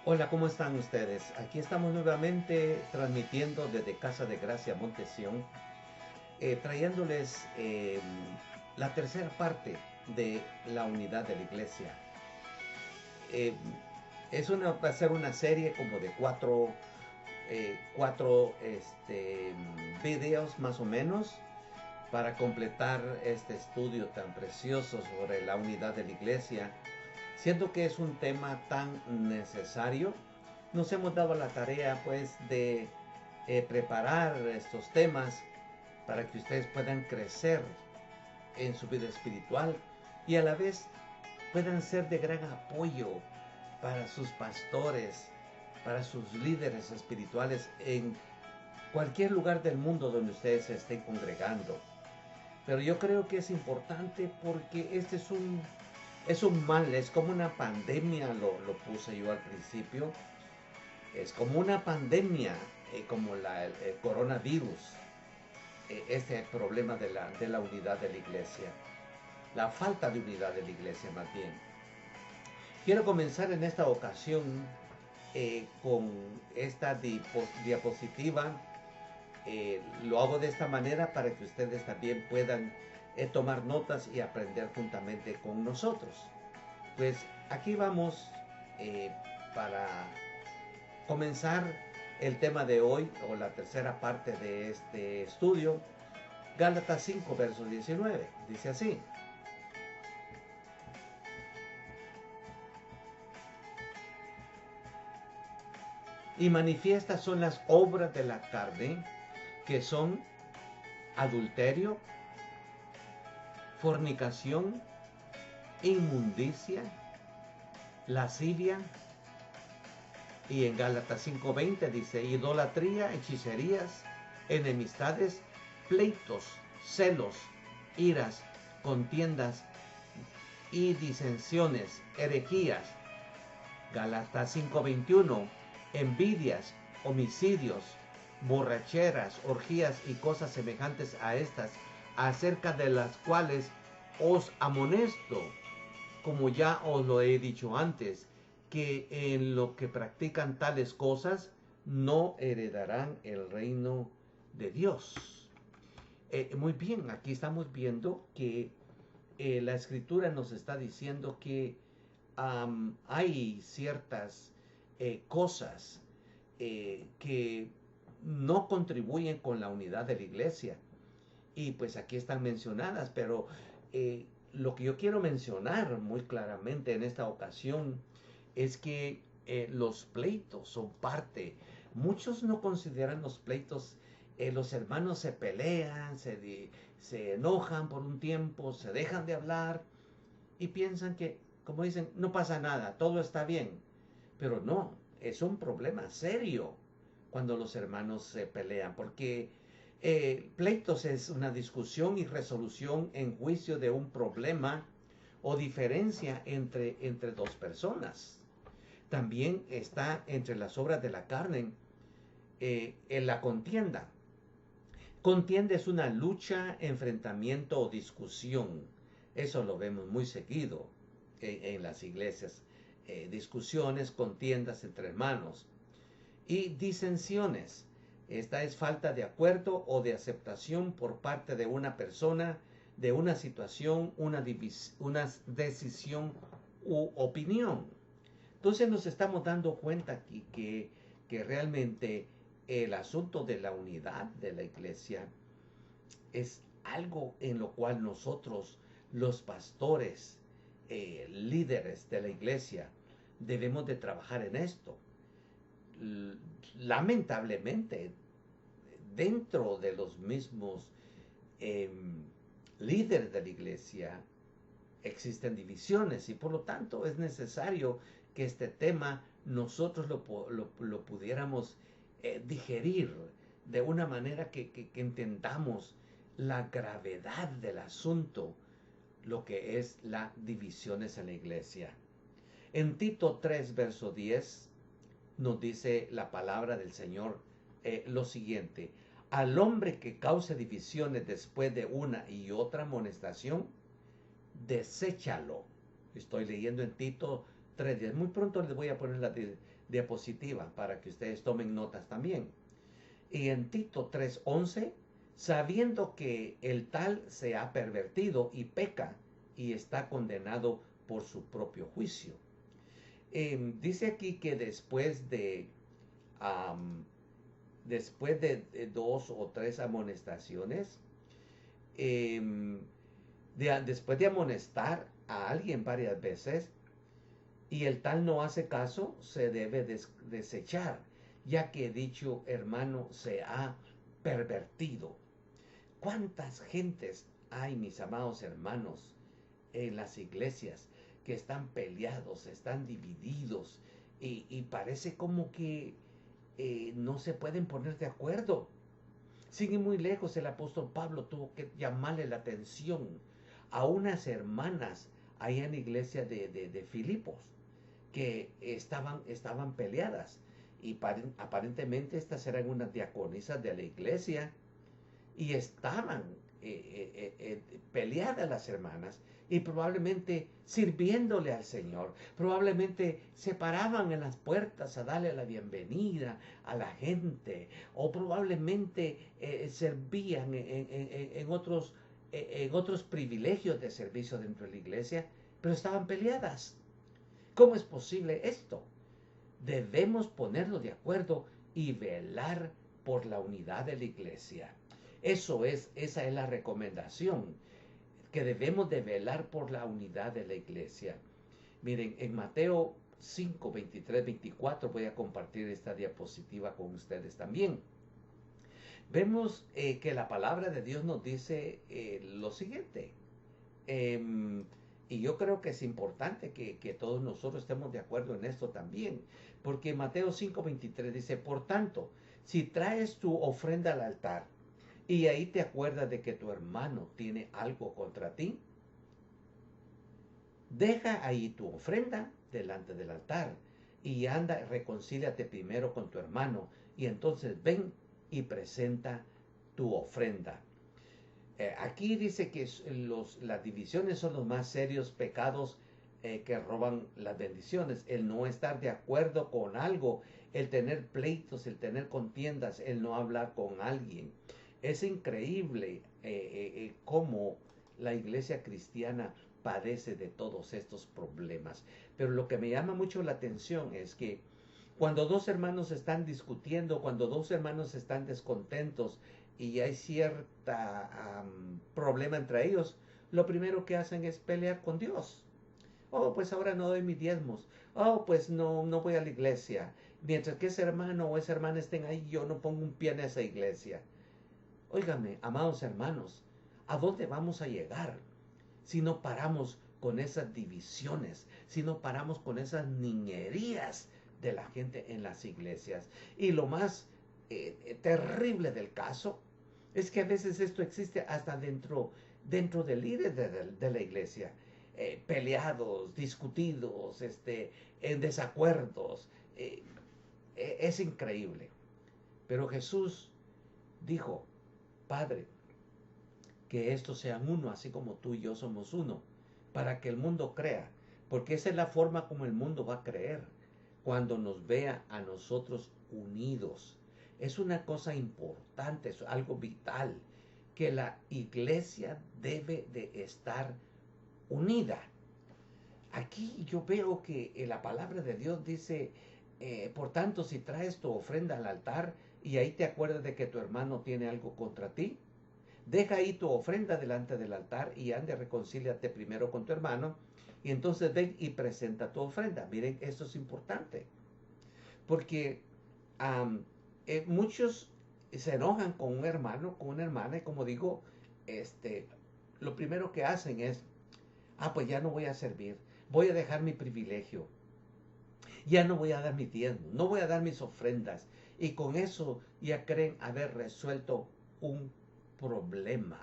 Hola, ¿cómo están ustedes? Aquí estamos nuevamente transmitiendo desde Casa de Gracia Montesión, trayéndoles la tercera parte de la unidad de la iglesia. Eh, va a ser una serie como de cuatro videos más o menos para completar este estudio tan precioso sobre la unidad de la iglesia. Siento que es un tema tan necesario, nos hemos dado la tarea pues de preparar estos temas para que ustedes puedan crecer en su vida espiritual y a la vez puedan ser de gran apoyo para sus pastores, para sus líderes espirituales en cualquier lugar del mundo donde ustedes se estén congregando. Pero yo creo que es importante porque este es un mal, es como una pandemia, lo puse yo al principio, es como una pandemia, como el coronavirus, este problema de la unidad de la iglesia, la falta de unidad de la iglesia más bien. Quiero comenzar en esta ocasión con esta diapositiva. Lo hago de esta manera para que ustedes también puedan tomar notas y aprender juntamente con nosotros. Pues aquí vamos eh, para comenzar el tema de hoy o la tercera parte de este estudio. Gálatas 5, verso 19. Dice así: y manifiestas son las obras de la carne, que son adulterio, fornicación, inmundicia, lascivia. Y en Gálatas 5:20 dice: idolatría, hechicerías, enemistades, pleitos, celos, iras, contiendas y disensiones, herejías. Gálatas 5:21: envidias, homicidios, borracheras, orgías y cosas semejantes a estas, acerca de las cuales os amonesto, como ya os lo he dicho antes, que en lo que practican tales cosas no heredarán el reino de Dios. Muy bien, aquí estamos viendo que la escritura nos está diciendo que hay ciertas cosas que no contribuyen con la unidad de la iglesia. Y pues aquí están mencionadas, pero lo que yo quiero mencionar muy claramente en esta ocasión es que los pleitos son parte. Muchos no consideran los pleitos, los hermanos se pelean, se enojan por un tiempo, se dejan de hablar y piensan que, como dicen, no pasa nada, todo está bien. Pero no, es un problema serio cuando los hermanos se pelean, porque pleitos es una discusión y resolución en juicio de un problema o diferencia entre dos personas. También está entre las obras de la carne en la contienda. Contienda es una lucha, enfrentamiento o discusión. Eso lo vemos muy seguido en las iglesias. Discusiones, contiendas entre hermanos. Y disensiones. Esta es falta de acuerdo o de aceptación por parte de una persona, de una situación, una decisión u opinión. Entonces nos estamos dando cuenta aquí que realmente el asunto de la unidad de la iglesia es algo en lo cual nosotros, los pastores, líderes de la iglesia, debemos de trabajar en esto. Lamentablemente, dentro de los mismos eh, líderes de la iglesia existen divisiones y por lo tanto es necesario que este tema nosotros lo pudiéramos digerir de una manera que entendamos la gravedad del asunto, lo que es las divisiones en la iglesia. En Tito 3, verso 10, nos dice la palabra del Señor lo siguiente: al hombre que cause divisiones después de una y otra amonestación, deséchalo. Estoy leyendo en Tito 3:10. Muy pronto les voy a poner la diapositiva para que ustedes tomen notas también. Y en Tito 3:11, sabiendo que el tal se ha pervertido y peca y está condenado por su propio juicio. Dice aquí que después de 2 o 3 amonestaciones, después de amonestar a alguien varias veces y el tal no hace caso, se debe desechar, ya que dicho hermano se ha pervertido. ¿Cuántas gentes hay, mis amados hermanos, en las iglesias que están peleados, están divididos y parece como que no se pueden poner de acuerdo? Sin ir muy lejos, el apóstol Pablo tuvo que llamarle la atención a unas hermanas allá en la iglesia de Filipos que estaban peleadas y aparentemente estas eran unas diaconisas de la iglesia y estaban peleadas las hermanas y probablemente sirviéndole al Señor, probablemente se paraban en las puertas a darle la bienvenida a la gente, o probablemente servían en otros privilegios de servicio dentro de la iglesia, pero estaban peleadas. ¿Cómo es posible esto? Debemos ponernos de acuerdo y velar por la unidad de la iglesia. Esa es la recomendación, que debemos de velar por la unidad de la iglesia. Miren, en Mateo 5, 23, 24, voy a compartir esta diapositiva con ustedes también. Vemos que la palabra de Dios nos dice lo siguiente. Y yo creo que es importante que todos nosotros estemos de acuerdo en esto también. Porque Mateo 5, 23 dice, por tanto, si traes tu ofrenda al altar, y ahí te acuerdas de que tu hermano tiene algo contra ti, deja ahí tu ofrenda delante del altar y anda, reconcíliate primero con tu hermano y entonces ven y presenta tu ofrenda. Aquí dice que las divisiones son los más serios pecados que roban las bendiciones. El no estar de acuerdo con algo, el tener pleitos, el tener contiendas, el no hablar con alguien. Es increíble cómo la iglesia cristiana padece de todos estos problemas. Pero lo que me llama mucho la atención es que cuando dos hermanos están discutiendo, cuando dos hermanos están descontentos y hay cierta problema entre ellos, lo primero que hacen es pelear con Dios. Oh, pues ahora no doy mis diezmos. Oh, pues no voy a la iglesia. Mientras que ese hermano o esa hermana estén ahí, yo no pongo un pie en esa iglesia. Óigame, amados hermanos, ¿a dónde vamos a llegar si no paramos con esas divisiones, si no paramos con esas niñerías de la gente en las iglesias? Y lo más terrible del caso es que a veces esto existe hasta dentro del líder de la iglesia, peleados, discutidos, en desacuerdos. Es increíble. Pero Jesús dijo, Padre, que estos sean uno, así como tú y yo somos uno, para que el mundo crea, porque esa es la forma como el mundo va a creer, cuando nos vea a nosotros unidos. Es una cosa importante, es algo vital, que la iglesia debe de estar unida. Aquí yo veo que la palabra de Dios dice, por tanto, si traes tu ofrenda al altar y ahí te acuerdas de que tu hermano tiene algo contra ti, deja ahí tu ofrenda delante del altar y ande, reconcíliate primero con tu hermano y entonces ven y presenta tu ofrenda. Miren, esto es importante porque muchos se enojan con un hermano, con una hermana y como digo, lo primero que hacen es, pues ya no voy a servir, voy a dejar mi privilegio, ya no voy a dar mi diezmo, no voy a dar mis ofrendas y con eso ya creen haber resuelto un problema.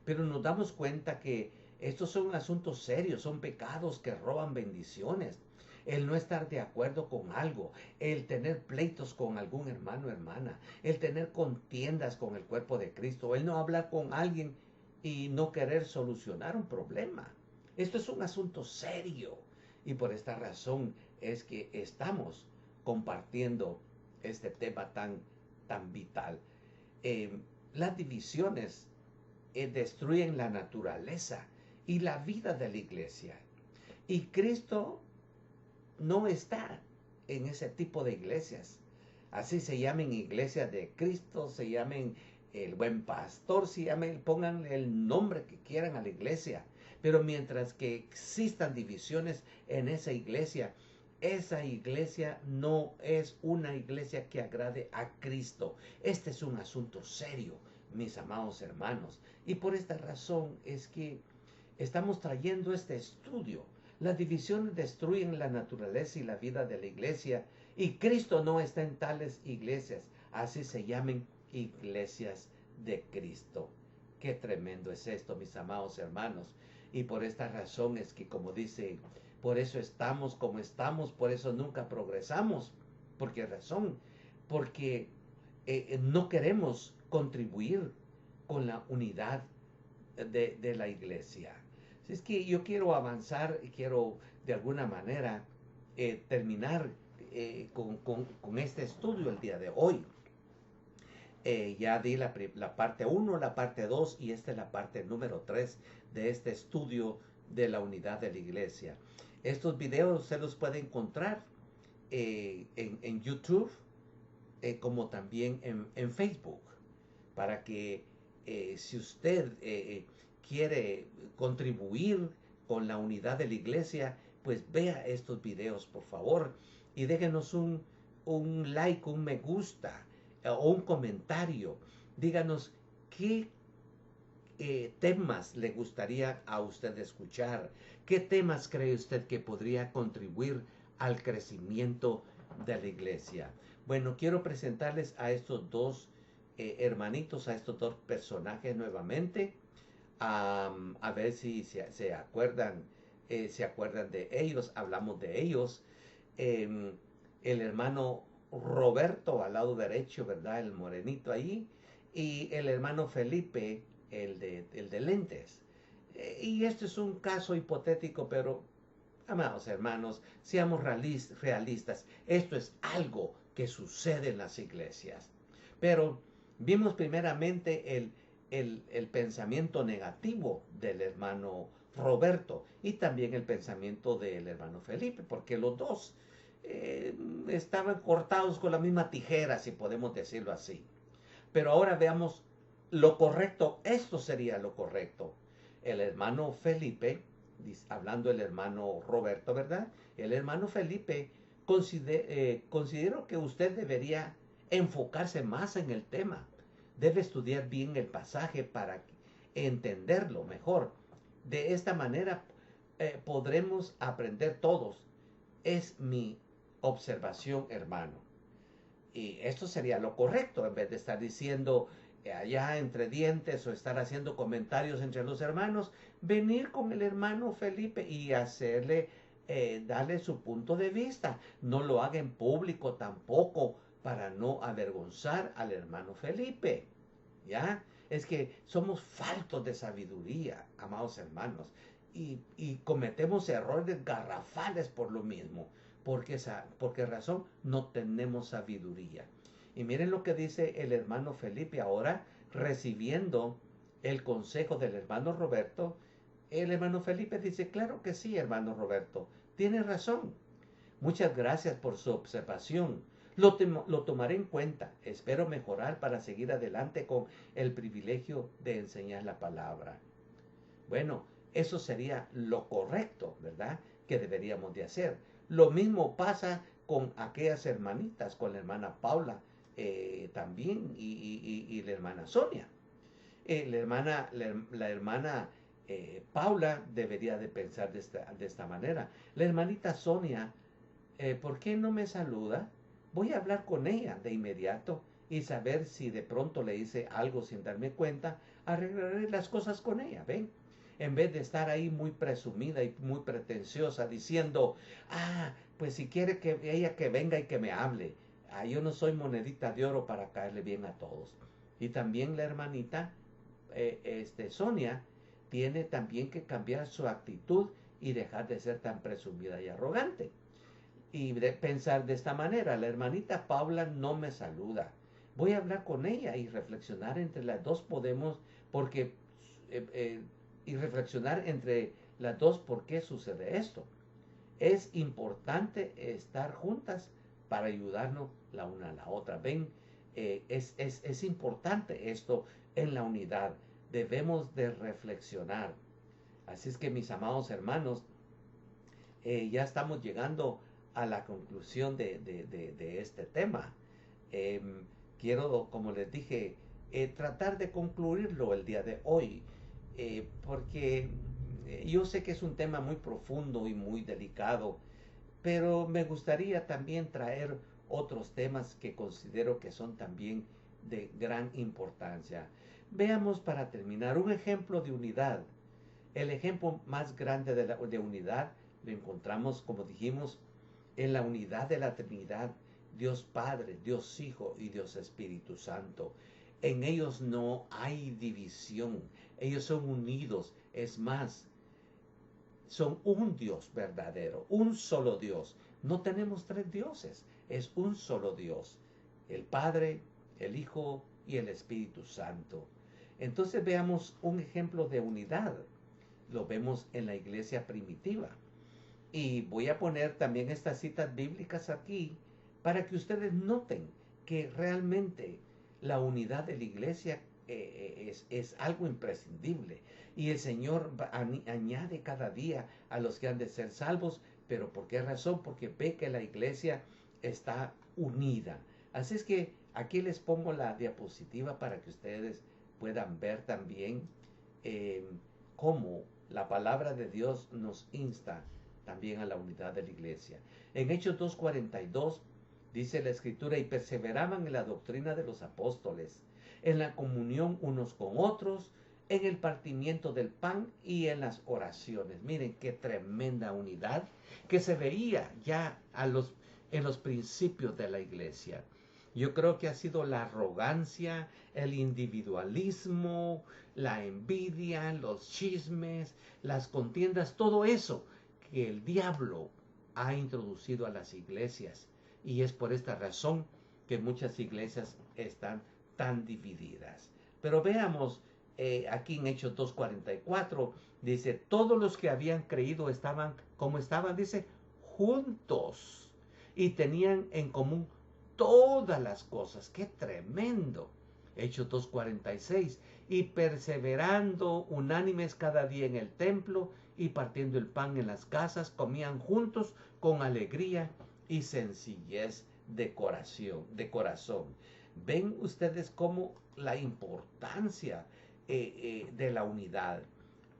Pero nos damos cuenta que estos son asuntos serios, son pecados que roban bendiciones. El no estar de acuerdo con algo, el tener pleitos con algún hermano o hermana, el tener contiendas con el cuerpo de Cristo, el no hablar con alguien y no querer solucionar un problema. Esto es un asunto serio. Y por esta razón es que estamos compartiendo este tema tan vital. Eh, las divisiones destruyen la naturaleza y la vida de la iglesia. Y Cristo no está en ese tipo de iglesias. Así se llamen iglesias de Cristo, se llamen el buen pastor, se llamen, pónganle el nombre que quieran a la iglesia. Pero mientras que existan divisiones en esa iglesia no es una iglesia que agrade a Cristo. Este es un asunto serio, mis amados hermanos. Y por esta razón es que estamos trayendo este estudio. Las divisiones destruyen la naturaleza y la vida de la iglesia, y Cristo no está en tales iglesias, así se llamen iglesias de Cristo. Qué tremendo es esto, mis amados hermanos. Y por esta razón es que, como dice, por eso estamos como estamos, por eso nunca progresamos. ¿Por qué razón? Porque no queremos contribuir con la unidad de la iglesia. Es que yo quiero avanzar y quiero de alguna manera terminar con este estudio el día de hoy. Ya di la parte 1, la parte 2 y esta es la parte número 3 de este estudio de la unidad de la iglesia. Estos videos se los puede encontrar en YouTube como también en Facebook, para que si usted quiere contribuir con la unidad de la iglesia, pues vea estos videos, por favor, y déjenos un like, un me gusta o un comentario. Díganos qué temas le gustaría a usted escuchar, qué temas cree usted que podría contribuir al crecimiento de la iglesia. Bueno, quiero presentarles a estos dos hermanitos, a estos dos personajes nuevamente. A ver si se acuerdan de ellos. Hablamos de ellos. El hermano Roberto al lado derecho, ¿verdad? El morenito ahí. Y el hermano Felipe, el de lentes. Y este es un caso hipotético, pero, amados hermanos, seamos realistas. Esto es algo que sucede en las iglesias. Pero vimos primeramente el pensamiento negativo del hermano Roberto y también el pensamiento del hermano Felipe, porque los dos estaban cortados con la misma tijera, si podemos decirlo así. Pero ahora veamos lo correcto. Esto sería lo correcto. El hermano Felipe, hablando del hermano Roberto, ¿verdad? El hermano Felipe considero que usted debería enfocarse más en el tema. Debe estudiar bien el pasaje para entenderlo mejor. De esta manera podremos aprender todos. Es mi observación, hermano. Y esto sería lo correcto, en vez de estar diciendo allá entre dientes o estar haciendo comentarios entre los hermanos, venir con el hermano Felipe y hacerle, darle su punto de vista. No lo haga en público tampoco, para no avergonzar al hermano Felipe. ¿Ya? Es que somos faltos de sabiduría, amados hermanos, y cometemos errores garrafales por lo mismo. Porque razón no tenemos sabiduría. Y miren lo que dice el hermano Felipe ahora, recibiendo el consejo del hermano Roberto. El hermano Felipe dice, claro que sí, hermano Roberto, tiene razón. Muchas gracias por su observación. Lo tomaré en cuenta. Espero mejorar para seguir adelante con el privilegio de enseñar la palabra. Bueno, eso sería lo correcto, ¿verdad? Que deberíamos de hacer. Lo mismo pasa con aquellas hermanitas, con la hermana Paula también y la hermana Sonia. La hermana Paula debería de pensar de esta manera. La hermanita Sonia, ¿por qué no me saluda? Voy a hablar con ella de inmediato y saber si de pronto le hice algo sin darme cuenta, arreglaré las cosas con ella, ¿ven? En vez de estar ahí muy presumida y muy pretenciosa diciendo, pues si quiere que ella que venga y que me hable. Yo no soy monedita de oro para caerle bien a todos. Y también la hermanita Sonia tiene también que cambiar su actitud y dejar de ser tan presumida y arrogante. Y de pensar de esta manera: la hermanita Paula no me saluda. Voy a hablar con ella y reflexionar entre las dos podemos, porque, y reflexionar entre las dos por qué sucede esto. Es importante estar juntas para ayudarnos la una a la otra. Ven, es importante esto en la unidad. Debemos de reflexionar. Así es que, mis amados hermanos, ya estamos llegando a la conclusión de este tema. Quiero, como les dije, tratar de concluirlo el día de hoy, porque yo sé que es un tema muy profundo y muy delicado, pero me gustaría también traer otros temas que considero que son también de gran importancia. Veamos, para terminar, un ejemplo de unidad. El ejemplo más grande de unidad lo encontramos, como dijimos, en la unidad de la Trinidad: Dios Padre, Dios Hijo y Dios Espíritu Santo. En ellos no hay división, ellos son unidos. Es más, son un Dios verdadero, un solo Dios. No tenemos tres dioses, es un solo Dios: el Padre, el Hijo y el Espíritu Santo. Entonces veamos un ejemplo de unidad. Lo vemos en la iglesia primitiva. Y voy a poner también estas citas bíblicas aquí para que ustedes noten que realmente la unidad de la iglesia es algo imprescindible. Y el Señor añade cada día a los que han de ser salvos. ¿Pero por qué razón? Porque ve que la iglesia está unida. Así es que aquí les pongo la diapositiva para que ustedes puedan ver también cómo la palabra de Dios nos insta también a la unidad de la iglesia. En Hechos 2:42 dice la Escritura: y perseveraban en la doctrina de los apóstoles, en la comunión unos con otros, en el partimiento del pan y en las oraciones. Miren qué tremenda unidad que se veía ya en los principios de la iglesia. Yo creo que ha sido la arrogancia, el individualismo, la envidia, los chismes, las contiendas, todo eso que el diablo ha introducido a las iglesias. Y es por esta razón que muchas iglesias están tan divididas. Pero veamos, aquí en Hechos 2:44, dice: todos los que habían creído estaban, como estaban, dice, juntos, y tenían en común todas las cosas. ¡Qué tremendo! Hechos 2:46, y perseverando unánimes cada día en el templo y partiendo el pan en las casas, comían juntos con alegría y sencillez de corazón. Ven ustedes cómo la importancia de la unidad.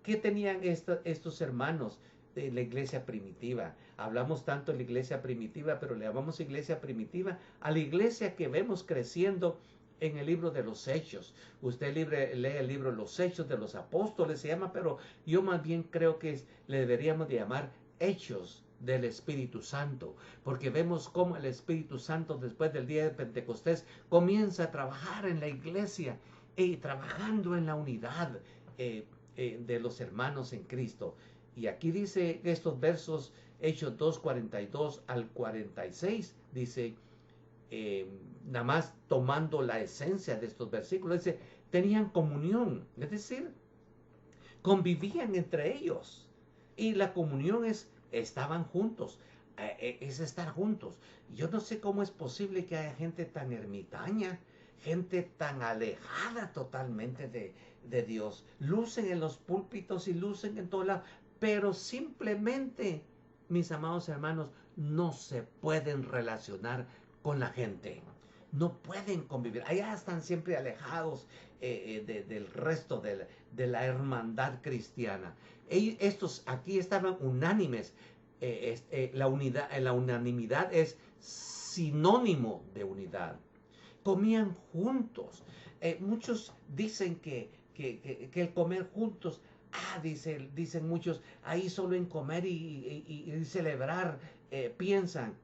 ¿Qué tenían estos hermanos de la iglesia primitiva? Hablamos tanto de la iglesia primitiva, pero le llamamos iglesia primitiva a la iglesia que vemos creciendo en el libro de los Hechos. Usted lee el libro Los Hechos de los Apóstoles, se llama, pero yo más bien creo que le deberíamos de llamar Hechos del Espíritu Santo, porque vemos cómo el Espíritu Santo, después del día de Pentecostés, comienza a trabajar en la iglesia y trabajando en la unidad de los hermanos en Cristo. Y aquí dice estos versos, Hechos 2:42 al 46, dice, nada más tomando la esencia de estos versículos, dice: tenían comunión, es decir, convivían entre ellos. Y la comunión estaban juntos, es estar juntos. Yo no sé cómo es posible que haya gente tan ermitaña, gente tan alejada totalmente de Dios. Lucen en los púlpitos y lucen en todos lados, pero simplemente, mis amados hermanos, no se pueden relacionar con la gente. No pueden convivir. Allá están siempre alejados del resto de la hermandad cristiana. Estos aquí estaban unánimes. La unanimidad es sinónimo de unidad. Comían juntos. Muchos dicen que el comer juntos, dicen muchos, ahí solo en comer y celebrar piensan.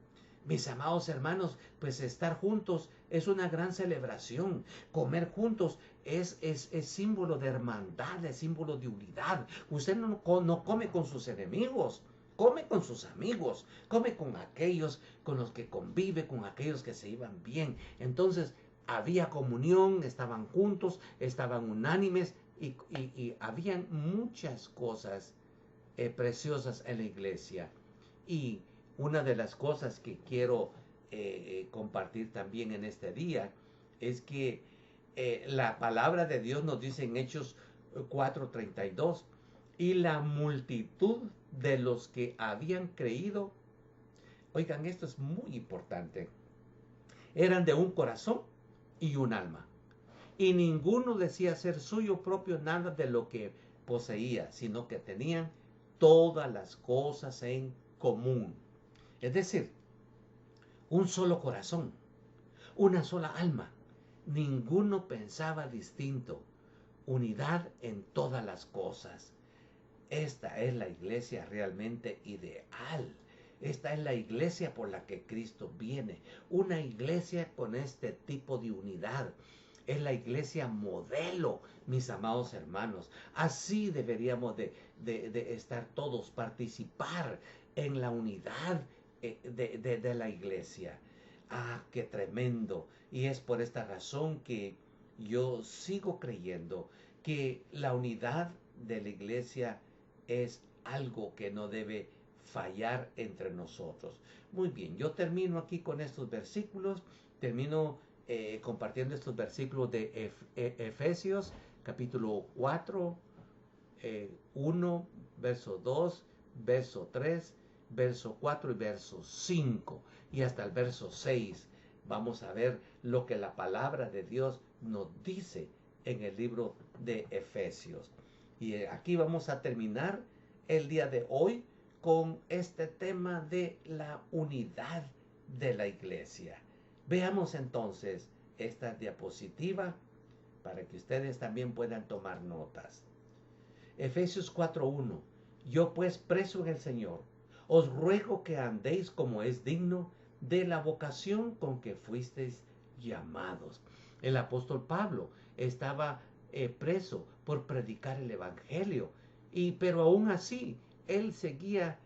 Mis amados hermanos, pues estar juntos es una gran celebración. Comer juntos es símbolo de hermandad, es símbolo de unidad. Usted no come con sus enemigos, come con sus amigos, come con aquellos con los que convive, con aquellos que se iban bien. Entonces había comunión, estaban juntos, estaban unánimes y habían muchas cosas preciosas en la iglesia. Y una de las cosas que quiero compartir también en este día es que la palabra de Dios nos dice en Hechos 4:32, y la multitud de los que habían creído, oigan, esto es muy importante, eran de un corazón y un alma. Y ninguno decía ser suyo propio nada de lo que poseía, sino que tenían todas las cosas en común. Es decir, un solo corazón, una sola alma. Ninguno pensaba distinto. Unidad en todas las cosas. Esta es la iglesia realmente ideal. Esta es la iglesia por la que Cristo viene. Una iglesia con este tipo de unidad. Es la iglesia modelo, mis amados hermanos. Así deberíamos de estar todos, participar en la unidad de la iglesia. Ah, qué tremendo. Y es por esta razón que yo sigo creyendo que la unidad de la iglesia es algo que no debe fallar entre nosotros. Muy bien, yo termino aquí con estos versículos, termino compartiendo estos versículos de Efesios capítulo 4, 1, verso 2, verso 3, verso 4 y verso 5 y hasta el verso 6. Vamos a ver lo que la palabra de Dios nos dice en el libro de Efesios. Y aquí vamos a terminar el día de hoy con este tema de la unidad de la iglesia. Veamos entonces esta diapositiva para que ustedes también puedan tomar notas. Efesios 4:1. Yo pues, preso en el Señor, os ruego que andéis como es digno de la vocación con que fuisteis llamados. El apóstol Pablo estaba preso por predicar el evangelio, pero aún así él seguía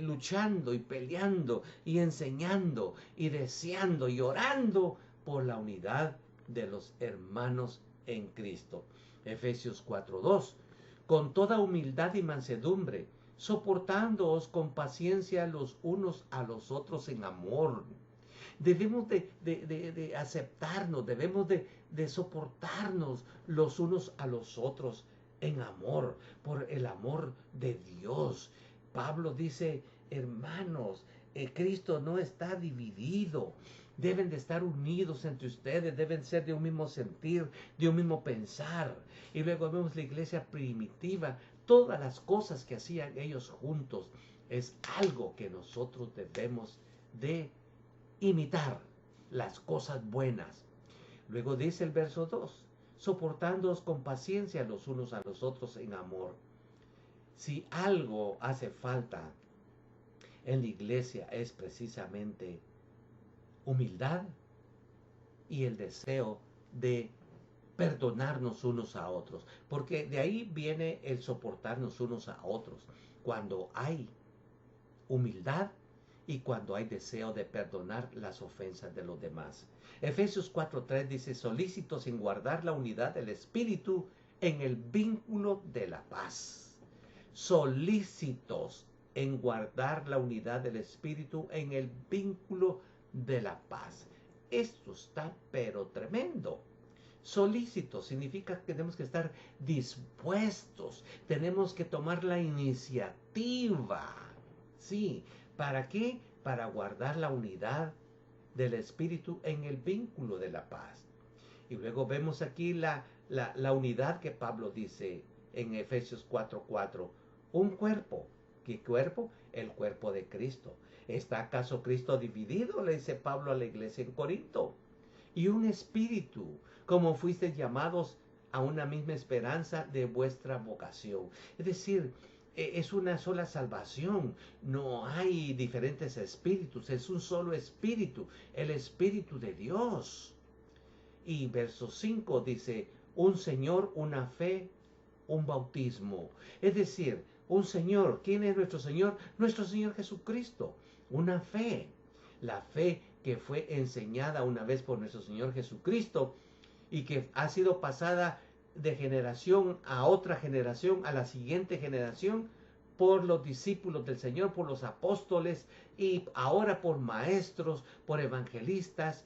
luchando y peleando y enseñando y deseando y orando por la unidad de los hermanos en Cristo. Efesios 4:2. Con toda humildad y mansedumbre, soportándoos con paciencia los unos a los otros en amor. Debemos de aceptarnos, debemos de soportarnos los unos a los otros en amor, por el amor de Dios. Pablo dice, hermanos, Cristo no está dividido. Deben de estar unidos entre ustedes, deben ser de un mismo sentir, de un mismo pensar. Y luego vemos la iglesia primitiva, todas las cosas que hacían ellos juntos. Es algo que nosotros debemos de imitar, las cosas buenas. Luego dice el verso 2, soportándoos con paciencia los unos a los otros en amor. Si algo hace falta en la iglesia es precisamente humildad y el deseo de perdonarnos unos a otros, porque de ahí viene el soportarnos unos a otros, cuando hay humildad y cuando hay deseo de perdonar las ofensas de los demás. Efesios 4:3 dice, solícitos en guardar la unidad del Espíritu en el vínculo de la paz. Solícitos en guardar la unidad del Espíritu en el vínculo de la paz. Esto está pero tremendo. Solícito significa que tenemos que estar dispuestos, tenemos que tomar la iniciativa. Sí, ¿para qué? Para guardar la unidad del Espíritu en el vínculo de la paz. Y luego vemos aquí la unidad que Pablo dice en Efesios 4:4. Un cuerpo. ¿Qué cuerpo? El cuerpo de Cristo. ¿Está acaso Cristo dividido? Le dice Pablo a la iglesia en Corinto. Y un espíritu, como fuisteis llamados a una misma esperanza de vuestra vocación. Es decir, Es una sola salvación, no hay diferentes espíritus, es un solo espíritu, el Espíritu de Dios. Y verso 5 dice, un Señor, una fe, un bautismo. Es decir, un Señor. ¿Quién es nuestro Señor? Nuestro Señor Jesucristo. Una fe. La fe que fue enseñada una vez por nuestro Señor Jesucristo y que ha sido pasada de generación a otra generación, a la siguiente generación, por los discípulos del Señor, por los apóstoles y ahora por maestros, por evangelistas,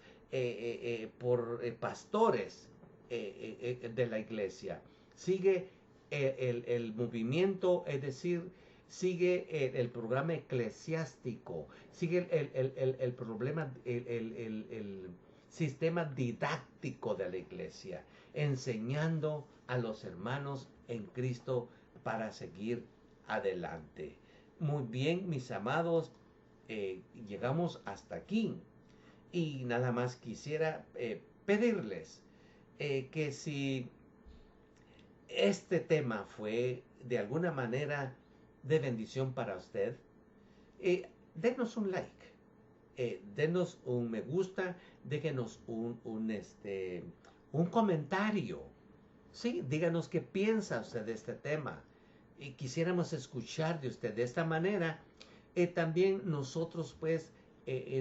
por pastores de la iglesia. Sigue el movimiento, es decir, sigue el programa eclesiástico, sigue el problema, el sistema didáctico de la iglesia, enseñando a los hermanos en Cristo para seguir adelante. Muy bien, mis amados, llegamos hasta aquí y nada más quisiera pedirles que si este tema fue de alguna manera de bendición para usted, denos un like, denos un me gusta, déjenos un comentario. Sí, díganos qué piensa usted de este tema. Y quisiéramos escuchar de usted de esta manera. También nosotros pues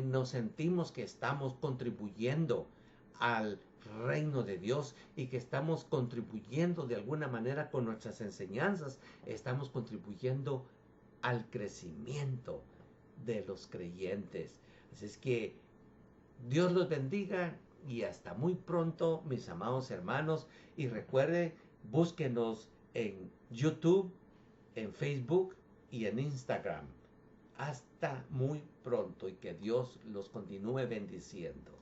nos sentimos que estamos contribuyendo al reino de Dios y que estamos contribuyendo de alguna manera con nuestras enseñanzas, estamos contribuyendo al crecimiento de los creyentes. Así es que Dios los bendiga y hasta muy pronto, mis amados hermanos. Y recuerde, búsquenos en YouTube, en Facebook y en Instagram. Hasta muy pronto y que Dios los continúe bendiciendo.